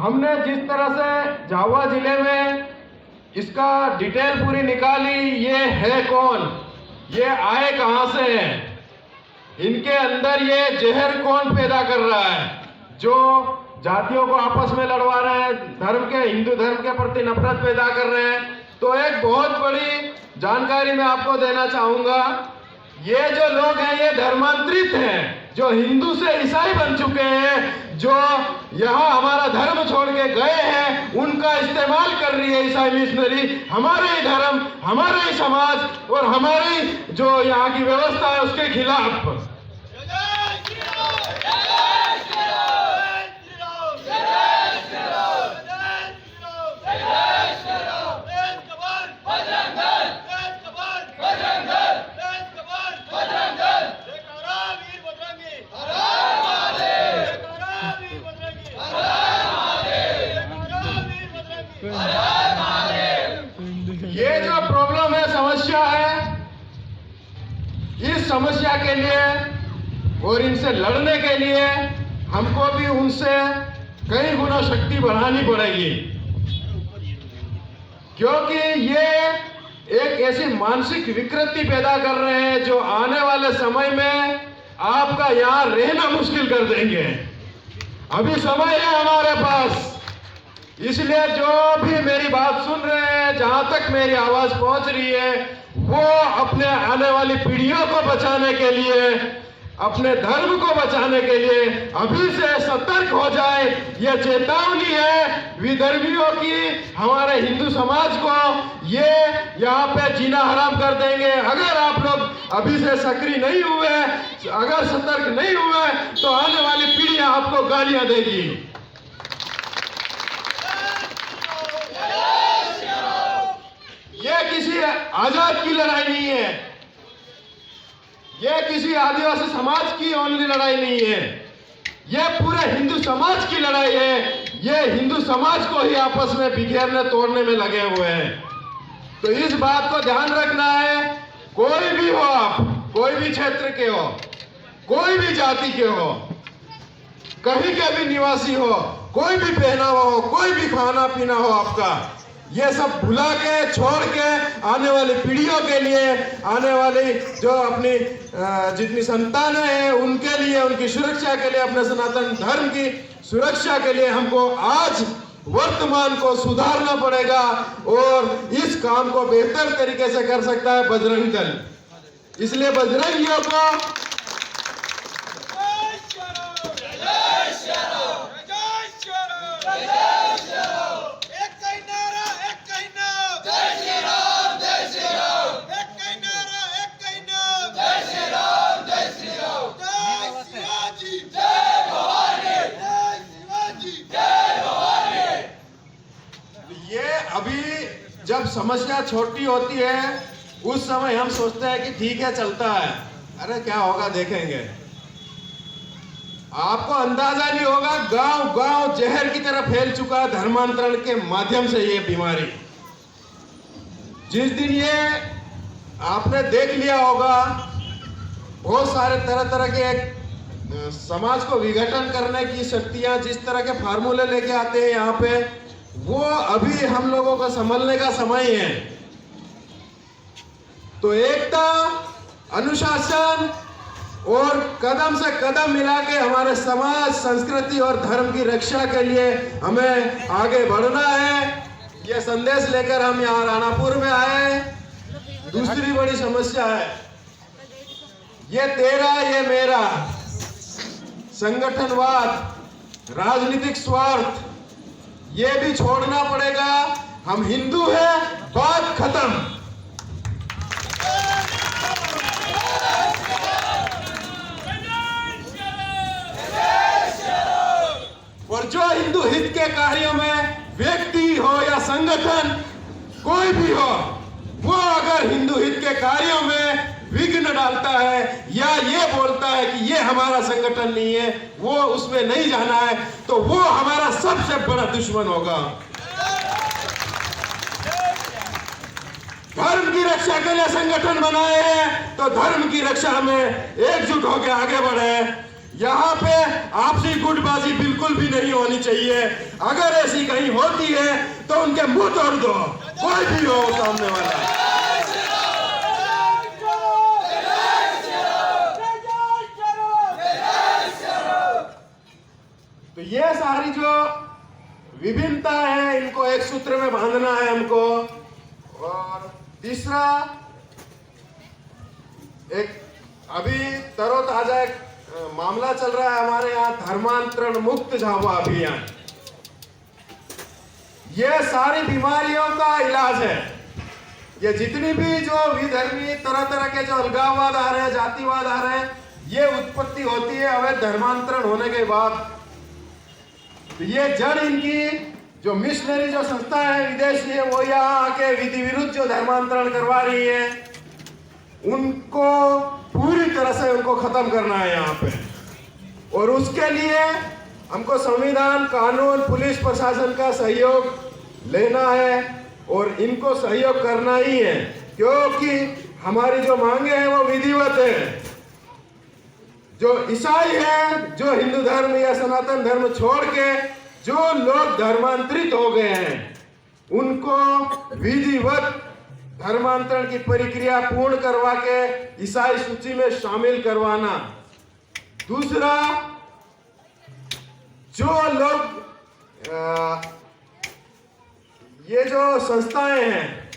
हमने जिस तरह से झाबुआ जिले में इसका डिटेल पूरी निकाली, ये है कौन, ये आए कहां से हैं, इनके अंदर ये जहर कौन पैदा कर रहा है, जो जातियों को आपस में लड़वा रहे हैं, धर्म के, हिंदू धर्म के प्रति नफरत पैदा कर रहे हैं। तो एक बहुत बड़ी जानकारी मैं आपको देना चाहूंगा, ये जो लोग हैं ये धर्मांतरित हैं, जो हिंदू से ईसाई बन चुके हैं, जो यहाँ हमारा धर्म छोड़ के गए हैं, उनका इस्तेमाल कर रही है ईसाई मिशनरी हमारे ही धर्म, हमारे ही समाज और हमारी जो यहाँ की व्यवस्था है उसके खिलाफ। ये जो प्रॉब्लम है, समस्या है, इस समस्या के लिए और इनसे लड़ने के लिए हमको भी उनसे कई गुना शक्ति बढ़ानी पड़ेगी, क्योंकि ये एक ऐसी मानसिक विकृति पैदा कर रहे हैं जो आने वाले समय में आपका यहाँ रहना मुश्किल कर देंगे। अभी समय है हमारे पास, इसलिए जो भी मेरी बात सुन रहे हैं, जहां तक मेरी आवाज पहुंच रही है, वो अपने आने वाली पीढ़ियों को बचाने के लिए, अपने धर्म को बचाने के लिए अभी से सतर्क हो जाए। ये चेतावनी है विधर्मियों की, हमारे हिंदू समाज को ये यहाँ पे जीना हराम कर देंगे। अगर आप लोग अभी से सक्रिय नहीं हुए, अगर सतर्क नहीं हुए, तो आने वाली पीढ़ियां आपको गालियां देगी। ये किसी आजाद की लड़ाई नहीं है, ये किसी आदिवासी समाज की ओनली लड़ाई नहीं है, ये पूरे हिंदू समाज की लड़ाई है। ये हिंदू समाज को ही आपस में बिखेरने तोड़ने में लगे हुए हैं। तो इस बात को ध्यान रखना है, कोई भी हो आप, कोई भी क्षेत्र के हो, कोई भी जाति के हो, कहीं के भी निवासी हो, कोई भी पहनावा हो, कोई भी खाना पीना हो आपका, ये सब भुला के, छोड़ के आने वाली पीढ़ियों के लिए, आने वाली जो अपनी जितनी संतानें हैं उनके लिए, उनकी सुरक्षा के लिए, अपने सनातन धर्म की सुरक्षा के लिए हमको आज वर्तमान को सुधारना पड़ेगा। और इस काम को बेहतर तरीके से कर सकता है बजरंग दल। इसलिए बजरंगियों को जब समस्या छोटी होती है उस समय हम सोचते हैं कि ठीक है चलता है, अरे क्या होगा देखेंगे। आपको अंदाजा नहीं होगा, गांव गांव जहर की तरह फैल चुका है धर्मांतरण के माध्यम से ये बीमारी। जिस दिन ये आपने देख लिया होगा, बहुत सारे तरह तरह के समाज को विघटन करने की शक्तियां जिस तरह के फार्मूले लेके आते हैं यहाँ पे, वो अभी हम लोगों का संभलने का समय है। तो एकता, अनुशासन और कदम से कदम मिला के हमारे समाज, संस्कृति और धर्म की रक्षा के लिए हमें आगे बढ़ना है। ये संदेश लेकर हम यहाँ राणापुर में आए। दूसरी बड़ी समस्या है, ये तेरा ये मेरा संगठनवाद, राजनीतिक स्वार्थ, ये भी छोड़ना पड़ेगा। हम हिंदू हैं, बात खत्म। और जो हिंदू हित के कार्यों में व्यक्ति हो या संगठन कोई भी हो, वो अगर हिंदू हित के कार्यों में विघ्न डालता है या ये बोलता है कि ये हमारा संगठन नहीं है, वो उसमें नहीं जाना है, तो वो हमारा सबसे बड़ा दुश्मन होगा। धर्म की रक्षा के लिए संगठन बनाए हैं, तो धर्म की रक्षा में एकजुट होकर आगे बढ़े। यहाँ पे आपसी गुटबाजी बिल्कुल भी नहीं होनी चाहिए। अगर ऐसी कहीं होती है तो उनके मुंह तोड़ दो, कोई भी हो सामने वाला। तो ये सारी जो विभिन्नता है इनको एक सूत्र में बांधना है हमको। और तीसरा, एक अभी तरोताजा एक मामला चल रहा है हमारे यहाँ, धर्मांतरण मुक्त झाबुआ अभियान। ये सारी बीमारियों का इलाज है। ये जितनी भी जो विधर्मी तरह तरह के जो अलगाववाद आ रहे हैं, जातिवाद आ रहे हैं, ये उत्पत्ति होती है अवैध धर्मांतरण होने के बाद। तो ये जड़ इनकी जो मिशनरी जो संस्था है विदेशी है, वो यहाँ आके विधि विरुद्ध जो धर्मांतरण करवा रही है, उनको पूरी तरह से उनको खत्म करना है यहाँ पे। और उसके लिए हमको संविधान, कानून, पुलिस प्रशासन का सहयोग लेना है और इनको सहयोग करना ही है, क्योंकि हमारी जो मांगे हैं वो विधिवत है। जो ईसाई है, जो हिंदू धर्म या सनातन धर्म छोड़ के जो लोग धर्मांतरित हो गए हैं, उनको विधिवत धर्मांतरण की प्रक्रिया पूर्ण करवा के ईसाई सूची में शामिल करवाना। दूसरा, जो लोग ये जो संस्थाएं हैं,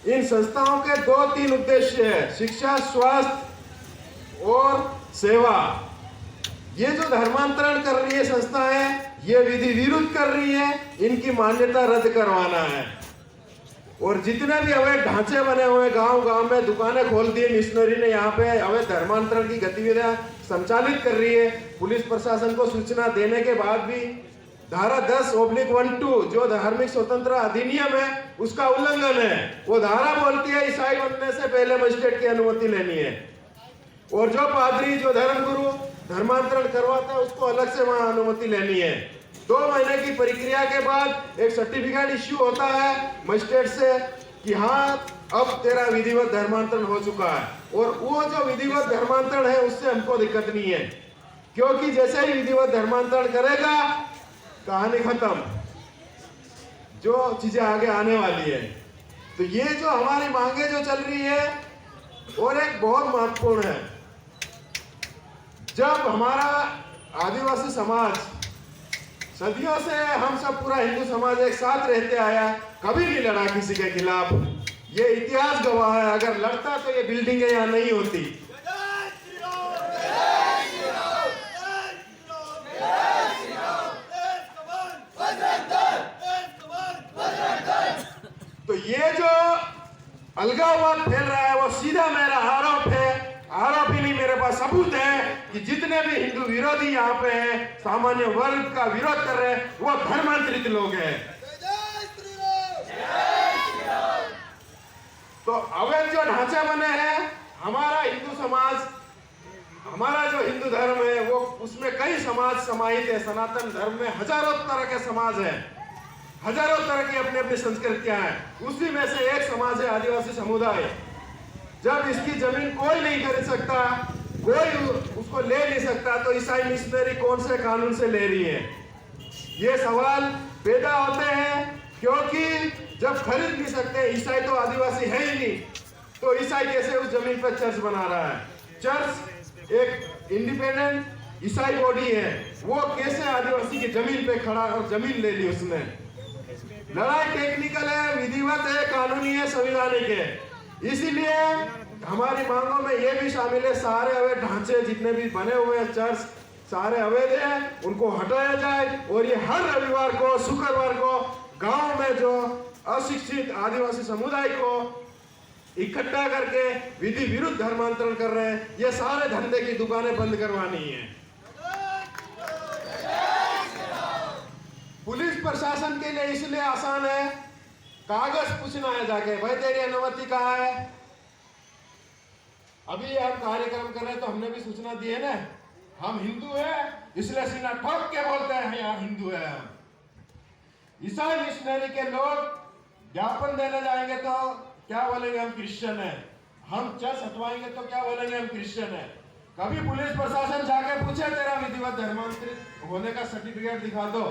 इन संस्थाओं के 2-3 उद्देश्य है, शिक्षा, स्वास्थ्य और सेवा। ये जो धर्मांतरण कर रही है संस्थाएं, ये विधि विरुद्ध कर रही है, इनकी मान्यता रद्द करवाना है। और जितने भी अवैध ढांचे बने हुए गांव गांव में दुकानें खोल दी मिशनरी ने, यहाँ पे अवैध धर्मांतरण की गतिविधियां संचालित कर रही है। पुलिस प्रशासन को सूचना देने के बाद भी धारा 10/12 जो धार्मिक स्वतंत्रता अधिनियम है, उसका उल्लंघन है। वो धारा बोलती है ईसाई बनने से पहले मजिस्ट्रेट की अनुमति लेनी है, और जो पादरी, जो धर्मगुरु धर्मांतरण करवाता है, उसको अलग से वहां अनुमति लेनी है। 2 महीने की प्रक्रिया के बाद एक सर्टिफिकेट इश्यू होता है मजिस्ट्रेट से कि हाँ अब तेरा विधिवत धर्मांतरण हो चुका है। और वो जो विधिवत धर्मांतरण है उससे हमको दिक्कत नहीं है, क्योंकि जैसे ही विधिवत धर्मांतरण करेगा कहानी खत्म, जो चीजें आगे आने वाली है। तो ये जो हमारी मांगे जो चल रही है, और एक बहुत महत्वपूर्ण है, जब हमारा आदिवासी समाज सदियों से, हम सब पूरा हिंदू समाज एक साथ रहते आया, कभी नहीं लड़ा किसी के खिलाफ। ये इतिहास गवाह है, अगर लड़ता तो ये बिल्डिंगें यहाँ नहीं होती। तो ये जो अलगाववाद फैल रहा है वो सीधा मेरा आरोप है, आरोप ही नहीं, मेरे पास सबूत है कि जितने भी हिंदू विरोधी यहाँ पे हैं, सामान्य वर्ग का विरोध कर रहे हैं, वो धर्मांतरित लोग हैं। तो अवैध जो ढांचे बने हैं, हमारा हिंदू समाज, हमारा जो हिंदू धर्म है वो, उसमें कई समाज समाहित है। सनातन धर्म में हजारों तरह के समाज है, हजारों तरह की अपनी अपनी संस्कृतियां हैं। उसी में से एक समाज है आदिवासी समुदाय। जब इसकी जमीन कोई नहीं खरीद सकता, कोई उसको ले नहीं सकता, तो ईसाई मिशनरी कौन से कानून से ले रही है? ये सवाल पैदा होते हैं, क्योंकि जब खरीद नहीं सकते, ईसाई तो आदिवासी है ही नहीं, तो ईसाई कैसे उस जमीन पर चर्च बना रहा है? चर्च एक इंडिपेंडेंट ईसाई बॉडी है, वो कैसे आदिवासी की जमीन पे खड़ा और जमीन ले ली उसने? लड़ाई टेक्निकल है, विधिवत है, कानूनी है, संवैधानिक है। इसीलिए हमारी मांगों में ये भी शामिल है, सारे अवैध ढांचे जितने भी बने हुए हैं, चर्च सारे अवैध हैं, उनको हटाया जाए। और ये हर रविवार को, शुक्रवार को गांव में जो अशिक्षित आदिवासी समुदाय को इकट्ठा करके विधि विरुद्ध धर्मांतरण कर रहे हैं, ये सारे धंधे की दुकानें बंद करवानी है। पुलिस प्रशासन के लिए इसलिए आसान है, कागज पूछना है जाके, भाई तेरी अनुमति कहाँ है? अभी हम कार्यक्रम कर रहे हैं तो हमने भी सूचना दी है ना, हम हिंदू है इसलिए सीना ठोक के बोलते हैं यहाँ हिंदू है हम। ईसाई मिशनरी के लोग ज्ञापन देने जाएंगे तो क्या बोलेंगे? हम क्रिश्चियन है। हम चर्च हटवाएंगे तो क्या बोलेंगे? हम क्रिश्चियन है। कभी पुलिस प्रशासन जाके पूछे तेरा विधिवत धर्मांतरित होने का सर्टिफिकेट दिखा दो,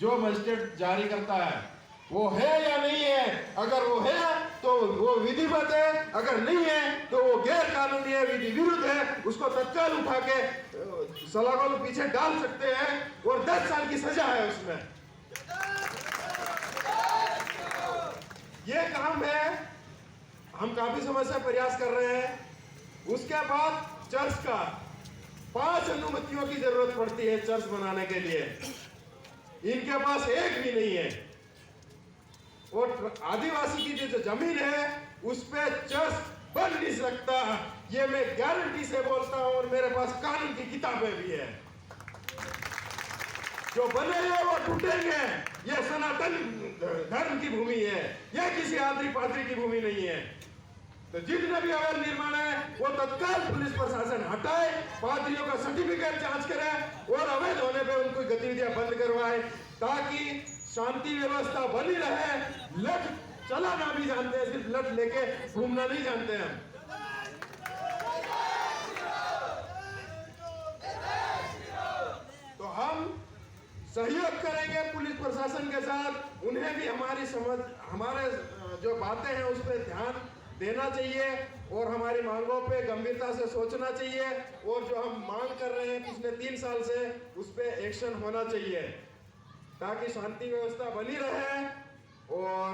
जो मजिस्ट्रेट जारी करता है वो है या नहीं है? अगर वो है तो वो विधिवत है, अगर नहीं है तो वो गैर कानूनी है, विधि विरुद्ध है, उसको तत्काल उठा के सलाखों के पीछे डाल सकते हैं और 10 साल की सजा है उसमें। ये काम है, हम काफी समय से प्रयास कर रहे हैं। उसके बाद चर्च का 5 अनुमतियों की जरूरत पड़ती है चर्च बनाने के लिए, इनके पास एक भी नहीं है। और आदिवासी की जो जमीन है उस पे चर्च बन नहीं सकता, ये मैं गारंटी से बोलता हूं और मेरे पास कानून की किताबें भी है। जो बने हैं वो टूटेंगे। ये सनातन धर्म की भूमि है, ये किसी आदरी पादरी की भूमि नहीं है। तो जितने भी अवैध निर्माण है वो तत्काल पुलिस प्रशासन हटाए, पादरियों का सर्टिफिकेट जांच करे और अवैध होने पे उनको गतिविधियां बंद करवाए, ताकि शांति व्यवस्था बनी रहे। लठ चलाना भी जानते हैं, सिर्फ लठ लेके घूमना नहीं जानते हैं। तो हम सहयोग करेंगे पुलिस प्रशासन के साथ, उन्हें भी हमारी समझ, हमारे जो बातें हैं उस पर ध्यान देना चाहिए और हमारी मांगों पे गंभीरता से सोचना चाहिए, और जो हम मांग कर रहे हैं पिछले 3 साल से उस पे एक्शन होना चाहिए, ताकि शांति व्यवस्था बनी रहे। और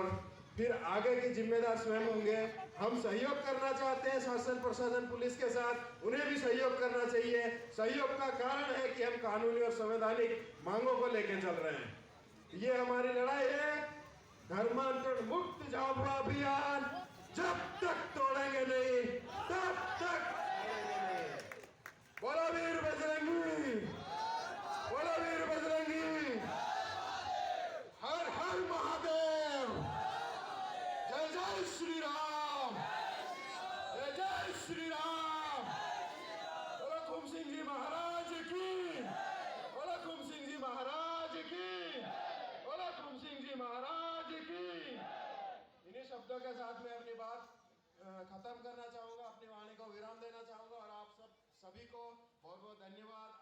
फिर आगे की जिम्मेदार स्वयं होंगे। हम सहयोग करना चाहते हैं शासन प्रशासन पुलिस के साथ, उन्हें भी सहयोग करना चाहिए। सहयोग का कारण है कि हम कानूनी और संवैधानिक मांगों को लेकर चल रहे हैं। ये हमारी लड़ाई है, धर्मांतरण मुक्त झाबुआ अभियान जब तक तोड़ेंगे नहीं तब तक तोड़ेंगे नहीं। बोलो वीर बजरंगी, बोलो वीर बजरंगी, हर हर महादेव, जय जय श्री राम, जय जय श्री राम। बोलो खूब सिंह जी महाराज की, बोलो खूब सिंह जी महाराज की, बोलो खूब सिंह जी महाराज की। इन्हीं शब्दों के साथ मैं अपनी बात खत्म करना चाहूंगा, अपनी वाणी को विराम देना चाहूंगा और आप सभी को बहुत बहुत धन्यवाद।